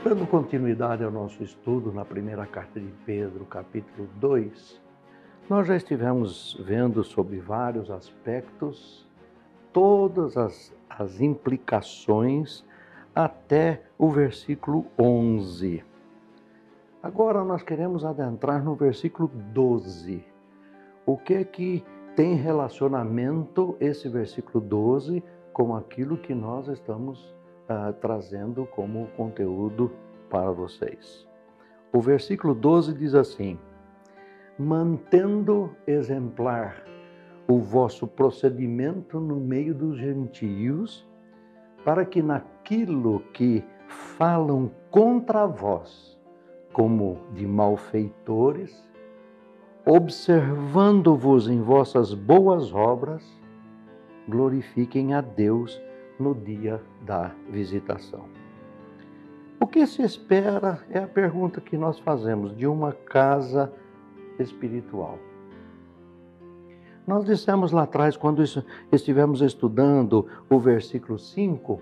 Dando continuidade ao nosso estudo na primeira carta de Pedro, capítulo 2, nós já estivemos vendo sobre vários aspectos, todas as implicações até o versículo 11. Agora nós queremos adentrar no versículo 12. O que é que tem relacionamento esse versículo 12 com aquilo que nós estamos trazendo como conteúdo para vocês? O versículo 12 diz assim: mantendo exemplar o vosso procedimento no meio dos gentios, para que naquilo que falam contra vós, como de malfeitores, observando-vos em vossas boas obras, glorifiquem a Deus no dia da visitação. O que se espera é a pergunta que nós fazemos de uma casa espiritual. Nós dissemos lá atrás, quando estivemos estudando o versículo 5,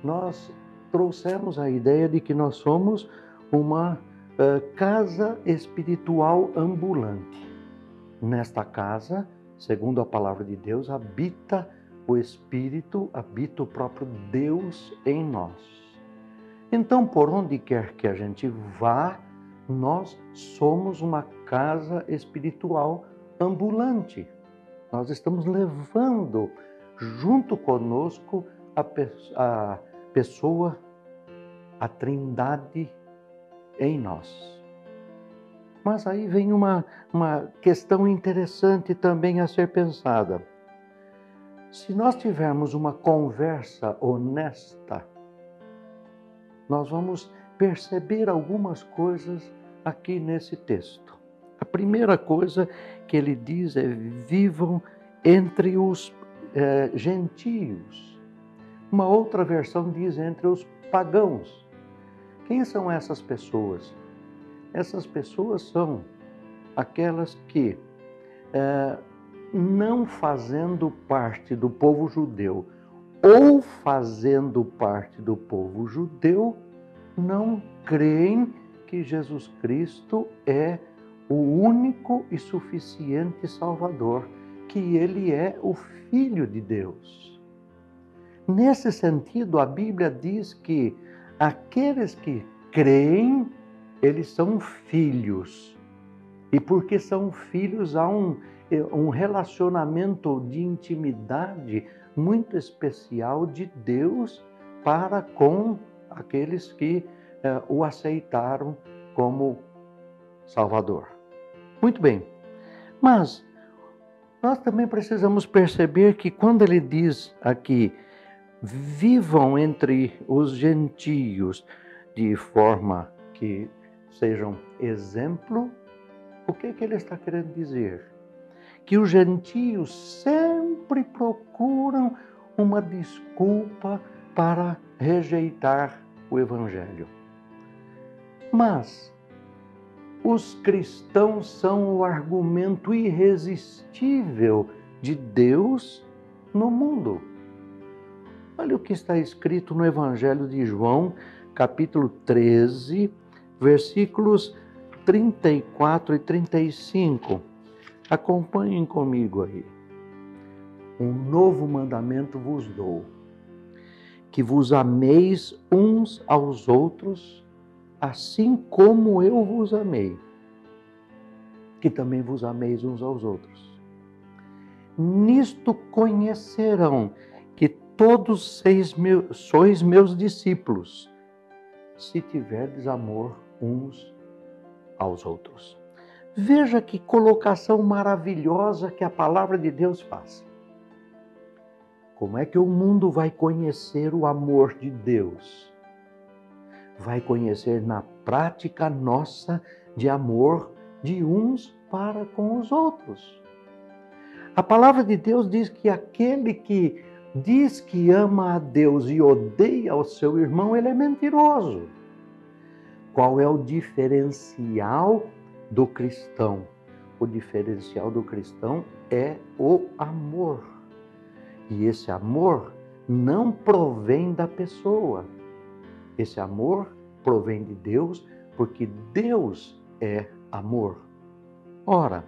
nós trouxemos a ideia de que nós somos uma casa espiritual ambulante. Nesta casa, segundo a palavra de Deus, habita o Espírito, habita o próprio Deus em nós. Então, por onde quer que a gente vá, nós somos uma casa espiritual ambulante. Nós estamos levando junto conosco a pessoa, a Trindade em nós. Mas aí vem uma questão interessante também a ser pensada. Se nós tivermos uma conversa honesta, nós vamos perceber algumas coisas aqui nesse texto. A primeira coisa que ele diz é: vivam entre os gentios. Uma outra versão diz entre os pagãos. Quem são essas pessoas? Essas pessoas são aquelas que, não fazendo parte do povo judeu ou fazendo parte do povo judeu, não creem que Jesus Cristo é o único e suficiente Salvador, que Ele é o Filho de Deus. Nesse sentido, a Bíblia diz que aqueles que creem, eles são filhos. E porque são filhos, há um relacionamento de intimidade muito especial de Deus para com aqueles que o aceitaram como Salvador. Muito bem, mas nós também precisamos perceber que quando ele diz aqui, vivam entre os gentios de forma que sejam exemplo, o que ele está querendo dizer? Que os gentios sempre procuram uma desculpa para rejeitar o Evangelho. Mas os cristãos são o argumento irresistível de Deus no mundo. Olha o que está escrito no Evangelho de João, capítulo 13, versículos 34 e 35. Acompanhem comigo aí. Um novo mandamento vos dou, que vos ameis uns aos outros, assim como eu vos amei, que também vos ameis uns aos outros. Nisto conhecerão que todos sois meus discípulos, se tiverdes amor uns aos outros. Veja que colocação maravilhosa que a palavra de Deus faz. Como é que o mundo vai conhecer o amor de Deus? Vai conhecer na prática nossa de amor de uns para com os outros. A palavra de Deus diz que aquele que diz que ama a Deus e odeia o seu irmão, ele é mentiroso. Qual é o diferencial do cristão? O diferencial do cristão é o amor. E esse amor não provém da pessoa. Esse amor provém de Deus, porque Deus é amor. Ora,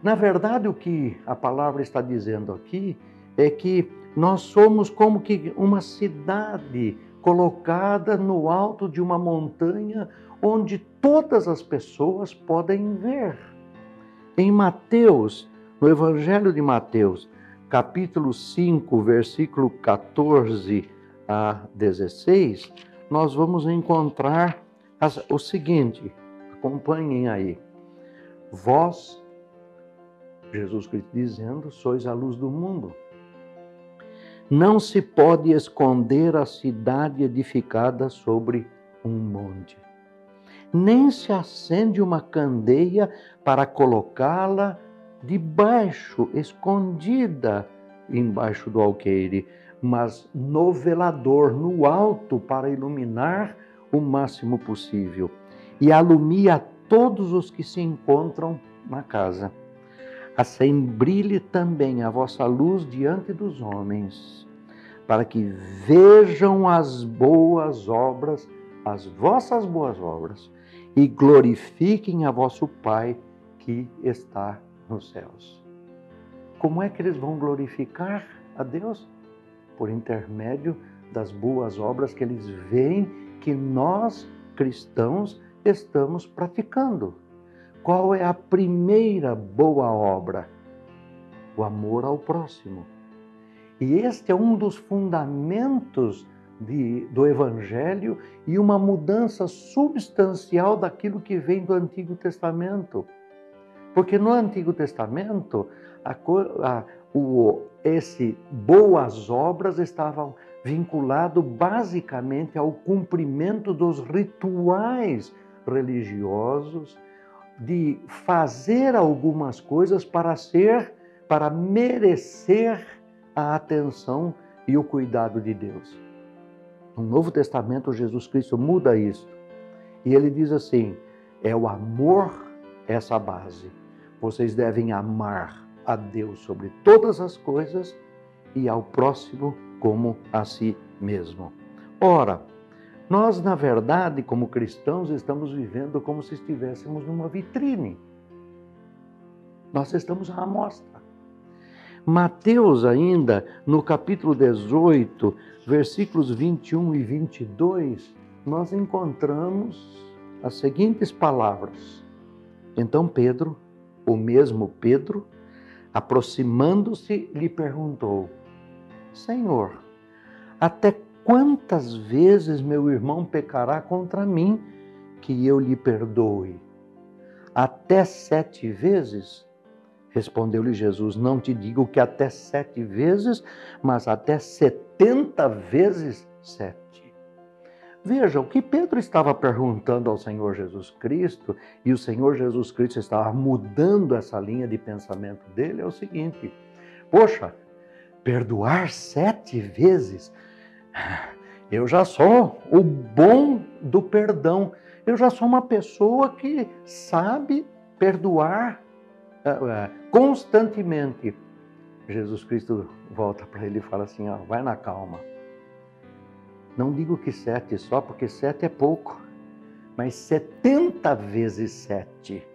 na verdade, o que a palavra está dizendo aqui é que nós somos como que uma cidade colocada no alto de uma montanha onde todas as pessoas podem ver. Em Mateus, no Evangelho de Mateus, capítulo 5, versículo 14 a 16, nós vamos encontrar o seguinte, acompanhem aí. Vós, Jesus Cristo dizendo, sois a luz do mundo. Não se pode esconder a cidade edificada sobre um monte. Nem se acende uma candeia para colocá-la debaixo, escondida embaixo do alqueire, mas no velador, no alto, para iluminar o máximo possível. E alumia a todos os que se encontram na casa. Assim brilhe também a vossa luz diante dos homens, para que vejam as boas obras, as vossas boas obras, e glorifiquem a vosso Pai que está nos céus. Como é que eles vão glorificar a Deus? Por intermédio das boas obras que eles veem que nós, cristãos, estamos praticando. Qual é a primeira boa obra? O amor ao próximo. E este é um dos fundamentos do Evangelho e uma mudança substancial daquilo que vem do Antigo Testamento. Porque no Antigo Testamento, esse boas obras estavam vinculado basicamente ao cumprimento dos rituais religiosos, de fazer algumas coisas para merecer a atenção e o cuidado de Deus. No Novo Testamento, Jesus Cristo muda isso. E ele diz assim, é o amor essa base. Vocês devem amar a Deus sobre todas as coisas e ao próximo como a si mesmo. Ora, nós, na verdade, como cristãos, estamos vivendo como se estivéssemos numa vitrine. Nós estamos à amostra. Mateus ainda, no capítulo 18, versículos 21 e 22, nós encontramos as seguintes palavras. Então Pedro, o mesmo Pedro, aproximando-se, lhe perguntou, Senhor, até quantas vezes meu irmão pecará contra mim que eu lhe perdoe? Até 7 vezes? Respondeu-lhe Jesus, não te digo que até 7 vezes, mas até 70 vezes 7. Veja, o que Pedro estava perguntando ao Senhor Jesus Cristo, e o Senhor Jesus Cristo estava mudando essa linha de pensamento dele, é o seguinte, poxa, perdoar 7 vezes? Eu já sou o bom do perdão. Eu já sou uma pessoa que sabe perdoar constantemente. Jesus Cristo volta para ele e fala assim, vai na calma. Não digo que 7 só, porque 7 é pouco, mas 70 vezes 7.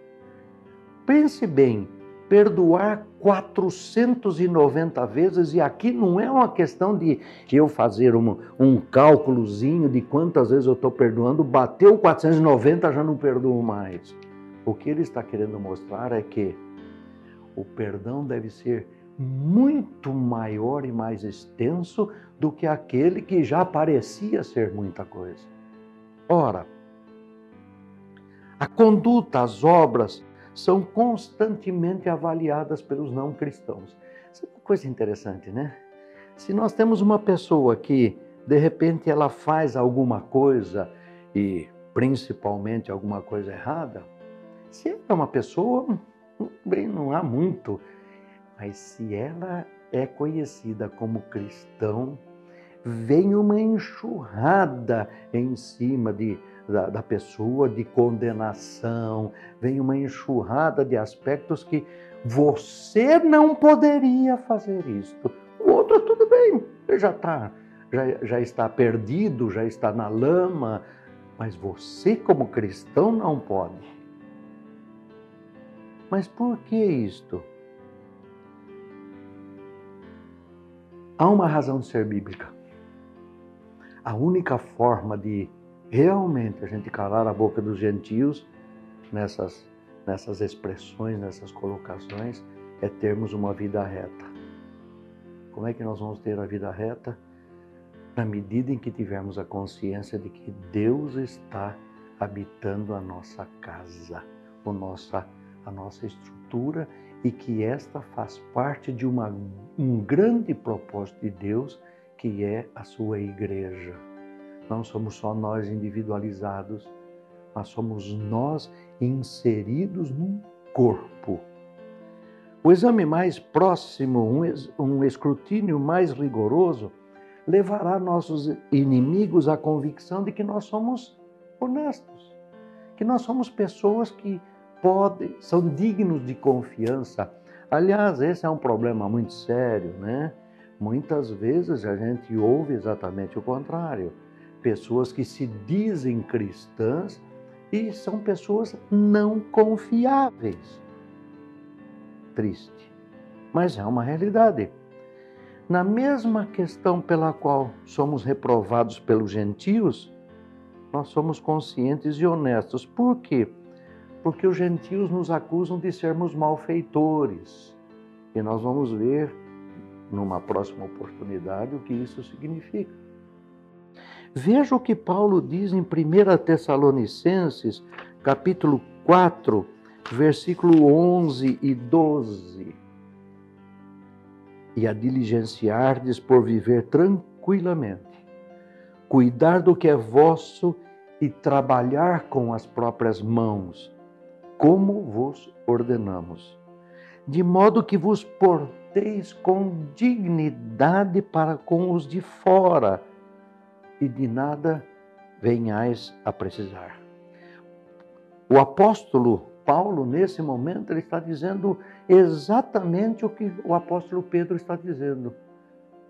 Pense bem, perdoar 490 vezes, e aqui não é uma questão de eu fazer um cálculozinho de quantas vezes eu estou perdoando, bateu 490, já não perdoo mais. O que ele está querendo mostrar é que o perdão deve ser muito maior e mais extenso do que aquele que já parecia ser muita coisa. Ora, a conduta, as obras, são constantemente avaliadas pelos não cristãos. Isso é uma coisa interessante, né? Se nós temos uma pessoa que, de repente, ela faz alguma coisa, e principalmente alguma coisa errada, se ela é uma pessoa, bem, não há muito, mas se ela é conhecida como cristão, vem uma enxurrada em cima da pessoa, de condenação, vem uma enxurrada de aspectos que você não poderia fazer isto. O outro, tudo bem, ele já está perdido, já está na lama, Mas você, como cristão, não pode. Mas por que isto? Há uma razão de ser bíblica. A única forma de realmente a gente calar a boca dos gentios nessas expressões, nessas colocações, é termos uma vida reta. Como é que nós vamos ter a vida reta? Na medida em que tivermos a consciência de que Deus está habitando a nossa casa, a nossa estrutura, e que esta faz parte de um grande propósito de Deus, que é a sua igreja. Não somos só nós individualizados, mas somos nós inseridos num corpo. O exame mais próximo, um escrutínio mais rigoroso, levará nossos inimigos à convicção de que nós somos honestos, que nós somos pessoas que são dignos de confiança. Aliás, esse é um problema muito sério, né? Muitas vezes a gente ouve exatamente o contrário. Pessoas que se dizem cristãs e são pessoas não confiáveis. Triste, mas é uma realidade. Na mesma questão pela qual somos reprovados pelos gentios, nós somos conscientes e honestos. Por quê? Porque os gentios nos acusam de sermos malfeitores. E nós vamos ver, numa próxima oportunidade, o que isso significa. Veja o que Paulo diz em 1 Tessalonicenses, capítulo 4, versículo 11 e 12. E a diligenciardes por viver tranquilamente, cuidar do que é vosso e trabalhar com as próprias mãos, como vos ordenamos, de modo que vos porteis com dignidade para com os de fora, e de nada venhais a precisar. O apóstolo Paulo, nesse momento, ele está dizendo exatamente o que o apóstolo Pedro está dizendo.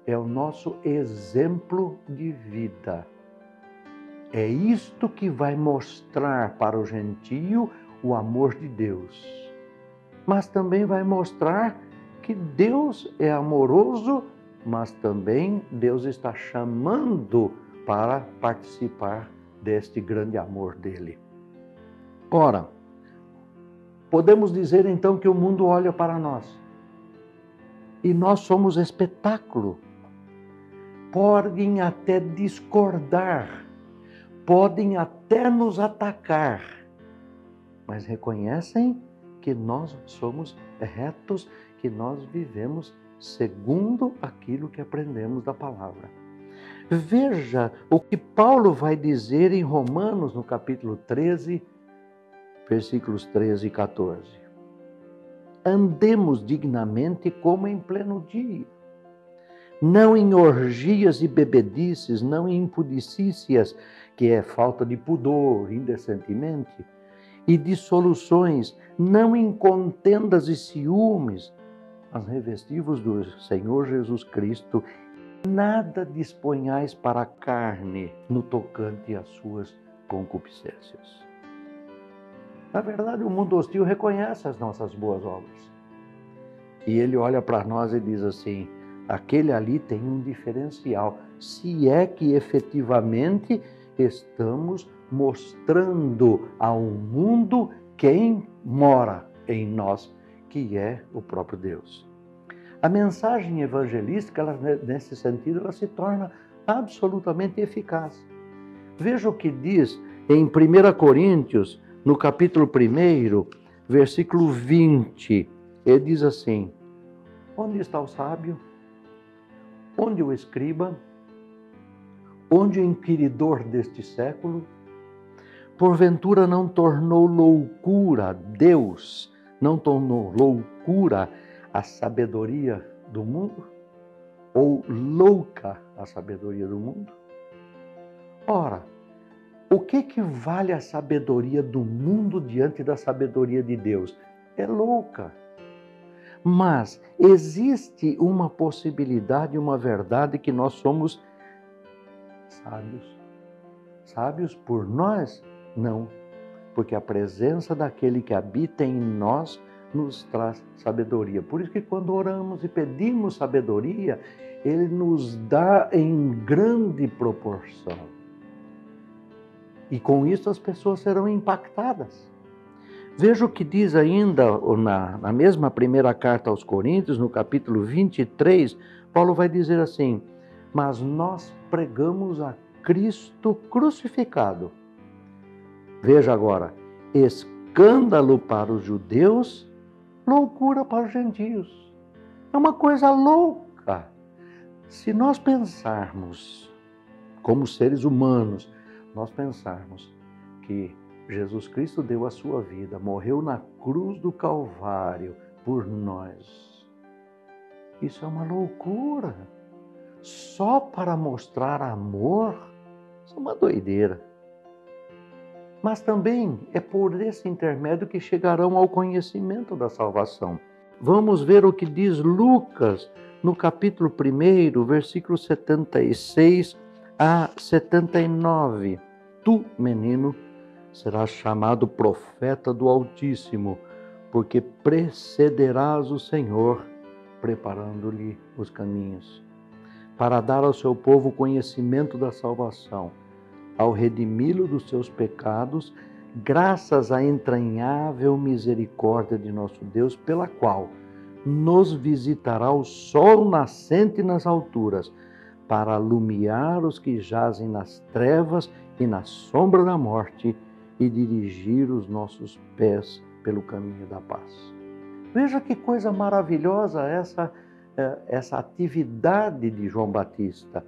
É o nosso exemplo de vida. É isto que vai mostrar para o gentio o amor de Deus. Mas também vai mostrar que Deus é amoroso, mas também Deus está chamando para participar deste grande amor dele. Ora, podemos dizer então que o mundo olha para nós e nós somos espetáculo. Podem até discordar, podem até nos atacar, mas reconhecem que nós somos retos, que nós vivemos segundo aquilo que aprendemos da palavra. Veja o que Paulo vai dizer em Romanos, no capítulo 13, versículos 13 e 14. Andemos dignamente como em pleno dia, não em orgias e bebedices, não em impudicícias, que é falta de pudor, indecentemente, e dissoluções, não em contendas e ciúmes, mas revestivos do Senhor Jesus Cristo, nada disponhais para a carne no tocante às suas concupiscências. Na verdade, o mundo hostil reconhece as nossas boas obras. E ele olha para nós e diz assim, aquele ali tem um diferencial, se é que efetivamente estamos mostrando ao mundo quem mora em nós, que é o próprio Deus. A mensagem evangelística, nesse sentido, ela se torna absolutamente eficaz. Veja o que diz em 1 Coríntios, no capítulo 1, versículo 20. Ele diz assim, onde está o sábio? Onde o escriba? Onde o inquiridor deste século? Porventura não tornou loucura, Deus não tornou loucura a sabedoria do mundo? Ou louca a sabedoria do mundo? Ora, o que vale a sabedoria do mundo diante da sabedoria de Deus? É louca. Mas existe uma possibilidade, uma verdade, que nós somos sábios. sábios por nós? Não, porque a presença daquele que habita em nós nos traz sabedoria. Por isso que quando oramos e pedimos sabedoria, Ele nos dá em grande proporção. E com isso as pessoas serão impactadas. Veja o que diz ainda na mesma primeira carta aos Coríntios, no capítulo 23, Paulo vai dizer assim: mas nós pregamos a Cristo crucificado. Veja agora, escândalo para os judeus, loucura para os gentios. É uma coisa louca. Se nós pensarmos, como seres humanos, nós pensarmos que Jesus Cristo deu a sua vida, morreu na cruz do Calvário por nós. Isso é uma loucura. Só para mostrar amor, isso é uma doideira. Mas também é por esse intermédio que chegarão ao conhecimento da salvação. Vamos ver o que diz Lucas no capítulo 1, versículos 76 a 79. Tu, menino, serás chamado profeta do Altíssimo, porque precederás o Senhor, preparando-lhe os caminhos, para dar ao seu povo o conhecimento da salvação, ao redimi-lo dos seus pecados, graças à entranhável misericórdia de nosso Deus, pela qual nos visitará o sol nascente nas alturas, para alumiar os que jazem nas trevas e na sombra da morte, e dirigir os nossos pés pelo caminho da paz. Veja que coisa maravilhosa essa atividade de João Batista,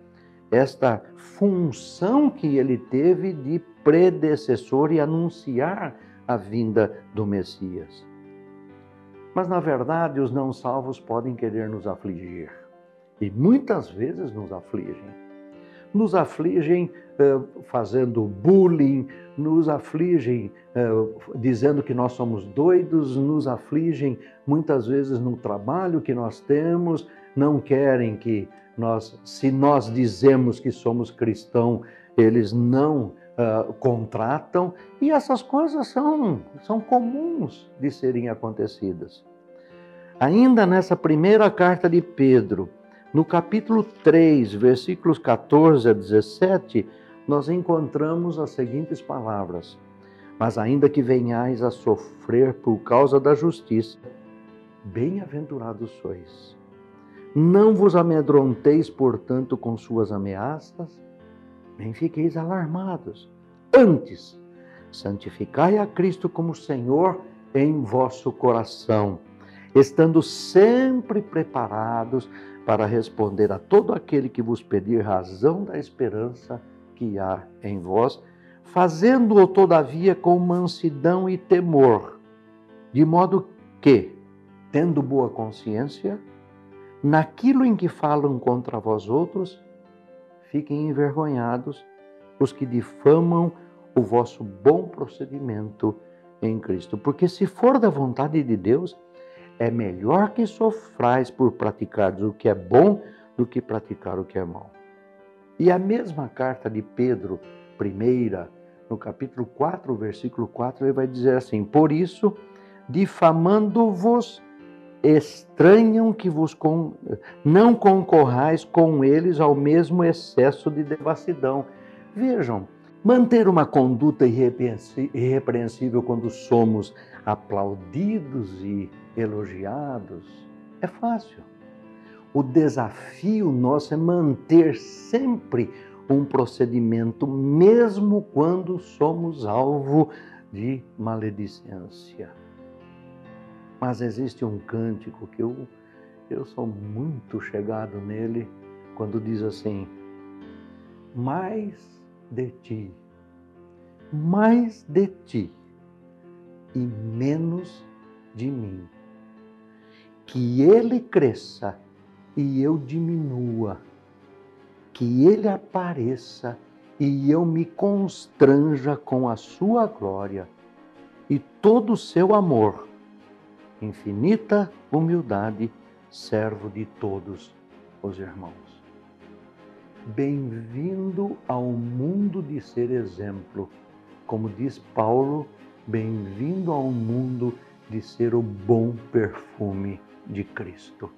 esta função que ele teve de predecessor e anunciar a vinda do Messias. Mas, na verdade, os não salvos podem querer nos afligir, e muitas vezes nos afligem. Nos afligem fazendo bullying, nos afligem dizendo que nós somos doidos, nos afligem muitas vezes no trabalho que nós temos, não querem que se nós dizemos que somos cristãos, eles não contratam, e essas coisas são comuns de serem acontecidas. Ainda nessa primeira carta de Pedro, no capítulo 3, versículos 14 a 17, nós encontramos as seguintes palavras: mas ainda que venhais a sofrer por causa da justiça, bem-aventurados sois. Não vos amedronteis, portanto, com suas ameaças, nem fiqueis alarmados. Antes, santificai a Cristo como Senhor em vosso coração, estando sempre preparados para responder a todo aquele que vos pedir razão da esperança que há em vós, fazendo-o, todavia, com mansidão e temor, de modo que, tendo boa consciência, naquilo em que falam contra vós outros, fiquem envergonhados os que difamam o vosso bom procedimento em Cristo. Porque se for da vontade de Deus, é melhor que sofrais por praticar o que é bom do que praticar o que é mau. E a mesma carta de Pedro, primeira, no capítulo 4, versículo 4, ele vai dizer assim: por isso, difamando-vos, estranham que não concorrais com eles ao mesmo excesso de devassidão. Vejam, manter uma conduta irrepreensível quando somos aplaudidos e elogiados é fácil. O desafio nosso é manter sempre um procedimento, mesmo quando somos alvo de maledicência. Mas existe um cântico que eu sou muito chegado nele, quando diz assim: mais de ti e menos de mim. Que ele cresça e eu diminua, que ele apareça e eu me constranja com a sua glória e todo o seu amor, infinita humildade, servo de todos os irmãos. bem-vindo ao mundo de ser exemplo. Como diz Paulo, bem-vindo ao mundo de ser o bom perfume de Cristo.